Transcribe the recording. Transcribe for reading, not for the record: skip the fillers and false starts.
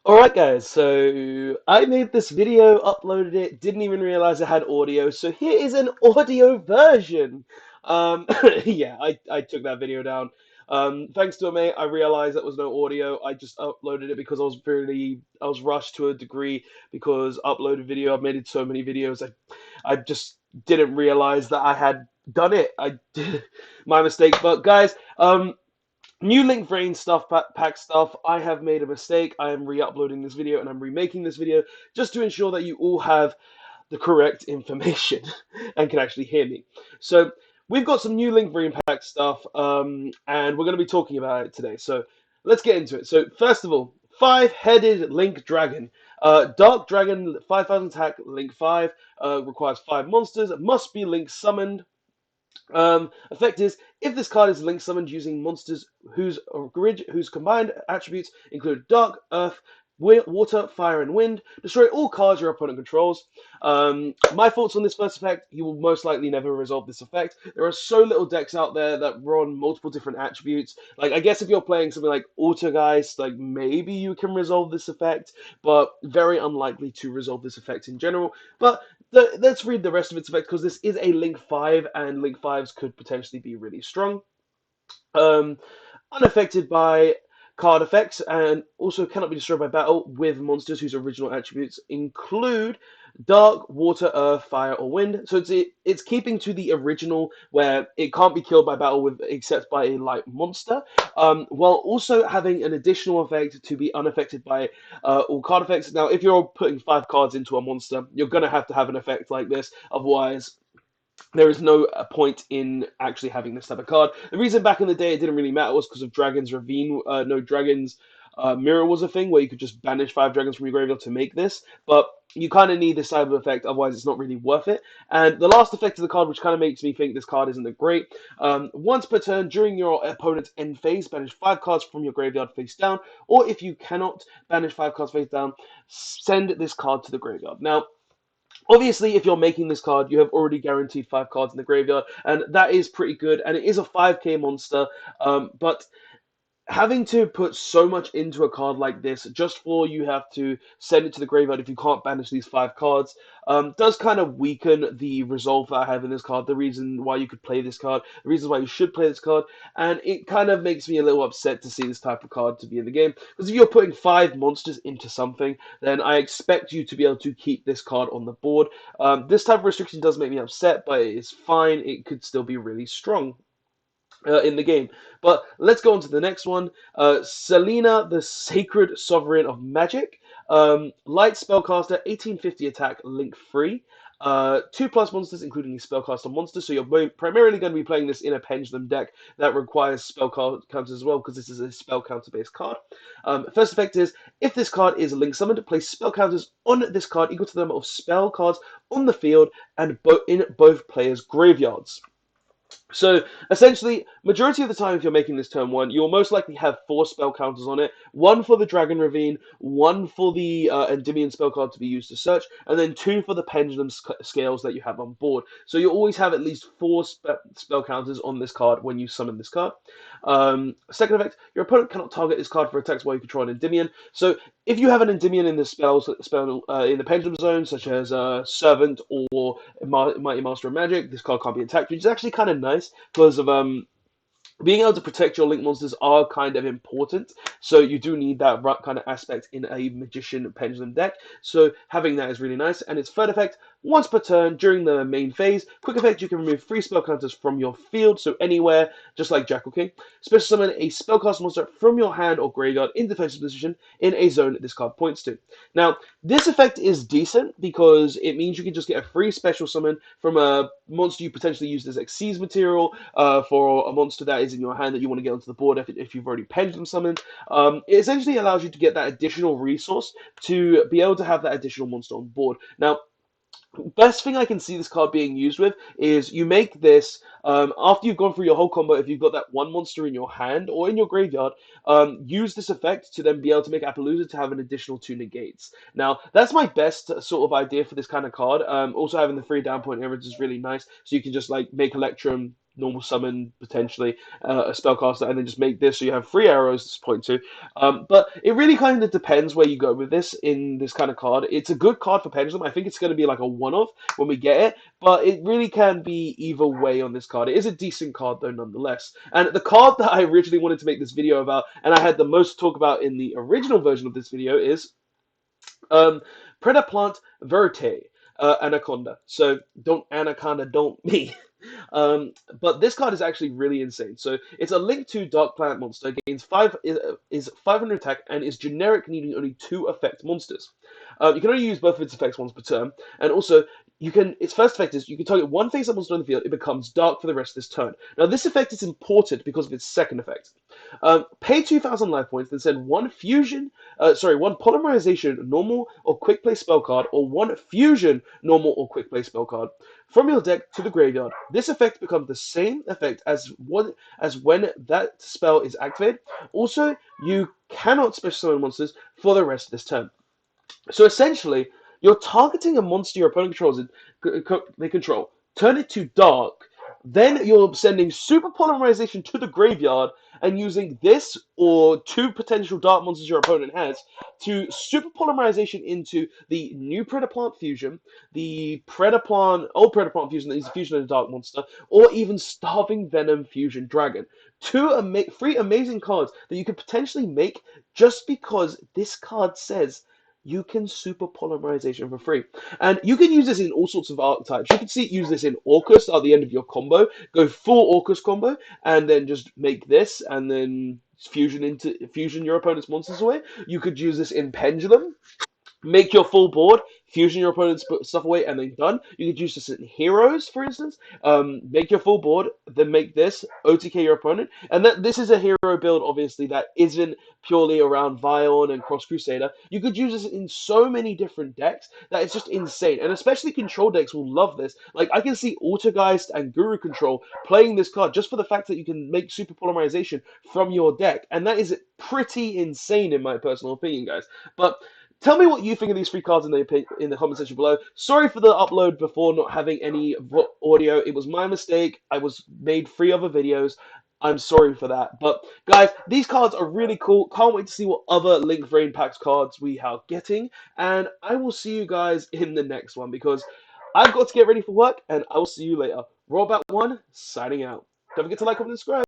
Alright guys, so I made this video, uploaded it, didn't even realize I had audio, so here is an audio version. Um, yeah, I took that video down. Thanks to a mate, I realized that was no audio. I just uploaded it because I was rushed to a degree because uploaded video, I've made so many videos, I just didn't realize that I had done it. I did my mistake, but guys, new link Vrains stuff, pack stuff. I have made a mistake. I am re-uploading this video and I'm remaking this video just to ensure that you all have the correct information and can actually hear me. So we've got some new link Vrain pack stuff, and we're going to be talking about it today. So let's get into it. So first of all, five-headed link dragon. Dark Dragon 5000 attack, Link 5, requires 5 monsters, must be link summoned. Effect is if this card is link summoned using monsters whose combined attributes include Dark, Earth, Water, Fire, and Wind, destroy all cards your opponent controls. My thoughts on this first effect: you will most likely never resolve this effect. There are so little decks out there that run multiple different attributes. Like I guess if you're playing something like Autogeist, like maybe you can resolve this effect, but very unlikely to resolve this effect in general. But let's read the rest of its effect because this is a Link 5, and Link 5s could potentially be really strong. Um, Unaffected by card effects, and also cannot be destroyed by battle with monsters whose original attributes include dark, water, earth, fire, or wind. So it's keeping to the original where it can't be killed by battle with except by a light monster, while also having an additional effect to be unaffected by all card effects. Now, if you're putting 5 cards into a monster, you're gonna have to have an effect like this, otherwise there is no point in actually having this type of card. The reason back in the day it didn't really matter was because of Dragon's Ravine. No, Dragon's Mirror was a thing where you could just banish 5 dragons from your graveyard to make this, but you kind of need this type of effect, otherwise it's not really worth it. And the last effect of the card, which kind of makes me think this card isn't that great, once per turn during your opponent's end phase, banish 5 cards from your graveyard face down, or if you cannot banish 5 cards face down, send this card to the graveyard. Now, obviously, if you're making this card, you have already guaranteed 5 cards in the graveyard, and that is pretty good. And it is a 5k monster, but having to put so much into a card like this just for you have to send it to the graveyard if you can't banish these 5 cards does kind of weaken the resolve that I have in this card, the reason why you could play this card, the reasons why you should play this card, and it kind of makes me a little upset to see this type of card to be in the game, because if you're putting 5 monsters into something, then I expect you to be able to keep this card on the board. This type of restriction does make me upset, but it is fine, it could still be really strong in the game. But let's go on to the next one. Selena, the Sacred Sovereign of Magic. Light Spellcaster, 1850 attack, link free. 2+ monsters, including spellcaster monsters. So you're primarily going to be playing this in a pendulum deck that requires spell counters as well, because this is a spell counter based card. First effect is if this card is link summoned, place spell counters on this card equal to the number of spell cards on the field and in both players' graveyards. So essentially, majority of the time, if you're making this turn 1, you'll most likely have 4 spell counters on it. One for the Dragon Ravine, one for the Endymion spell card to be used to search, and then 2 for the Pendulum scales that you have on board. So you always have at least 4 spell counters on this card when you summon this card. Second effect, your opponent cannot target this card for attacks while you control an Endymion. So if you have an Endymion in the spell in the Pendulum zone, such as Servant or Mighty Master of Magic, this card can't be attacked, which is actually kind of nice because of being able to protect your link monsters are kind of important, so you do need that right kind of aspect in a Magician Pendulum deck, so having that is really nice. And its third effect, once per turn during the main phase, quick effect, you can remove 3 spell counters from your field, so anywhere, just like Jackal King. Special summon a spellcast monster from your hand or graveyard in defensive position in a zone this card points to. Now, this effect is decent because it means you can just get a free special summon from a monster you potentially used as Xyz material for a monster that is in your hand that you want to get onto the board if you've already Pendulum summoned. It essentially allows you to get that additional resource to be able to have that additional monster on board. Now, best thing I can see this card being used with is you make this after you've gone through your whole combo. If you've got that one monster in your hand or in your graveyard, use this effect to then be able to make Appaloosa to have an additional 2 negates. Now, that's my best sort of idea for this kind of card. Also, having the 3 down point errors is really nice, so you can just like make Electrum, normal summon potentially a spellcaster, and then just make this so you have three arrows to point to. But it really kind of depends where you go with this in this kind of card. It's a good card for Pendulum. I think it's going to be like a one-off when we get it, but it really can be either way on this card. It is a decent card though, nonetheless. And the card that I originally wanted to make this video about, and I had the most to talk about in the original version of this video, is um, Predaplant Verte, Anaconda. So don't Anaconda, don't me. But this card is actually really insane. So it's a Link to Dark Planet monster, gains 500 attack, and is generic, needing only 2 effect monsters. You can only use both of its effects once per turn, and also you can. Its first effect is you can target one face-up monster on the field. It becomes dark for the rest of this turn. Now this effect is important because of its second effect. Pay 2,000 life points, then send one polymerization normal or quick play spell card, or one fusion normal or quick play spell card from your deck to the graveyard. This effect becomes the same effect as when that spell is activated. Also, you cannot special summon monsters for the rest of this turn. So essentially, you're targeting a monster your opponent control, turn it to dark, then you're sending super polymerization to the graveyard and using this or 2 potential dark monsters your opponent has to super polymerization into the new Predaplant fusion, the old Predaplant fusion that is a fusion of a dark monster, or even Starving Venom fusion dragon. 3 amazing cards that you could potentially make just because this card says you can super polymerization for free. And you can use this in all sorts of archetypes. You can use this in Orcus at the end of your combo. Go full Orcus combo, and then just make this, and then fusion your opponent's monsters away. You could use this in Pendulum. Make your full board, fusion your opponent's stuff away, and then done. You could use this in Heroes, for instance. Make your full board, then make this, OTK your opponent. And this is a hero build, obviously, that isn't purely around Vion and Cross Crusader. You could use this in so many different decks that it's just insane. And especially control decks will love this. Like, I can see Altergeist and Guru Control playing this card just for the fact that you can make super polymerization from your deck. And that is pretty insane, in my personal opinion, guys. But tell me what you think of these 3 cards in the comment section below. Sorry for the upload before not having any audio. It was my mistake. I was made 3 other videos. I'm sorry for that. But guys, these cards are really cool. Can't wait to see what other Link Vrain Packs cards we are getting. And I will see you guys in the next one because I've got to get ready for work and I will see you later. Rollback1, signing out. Don't forget to like, comment, and subscribe.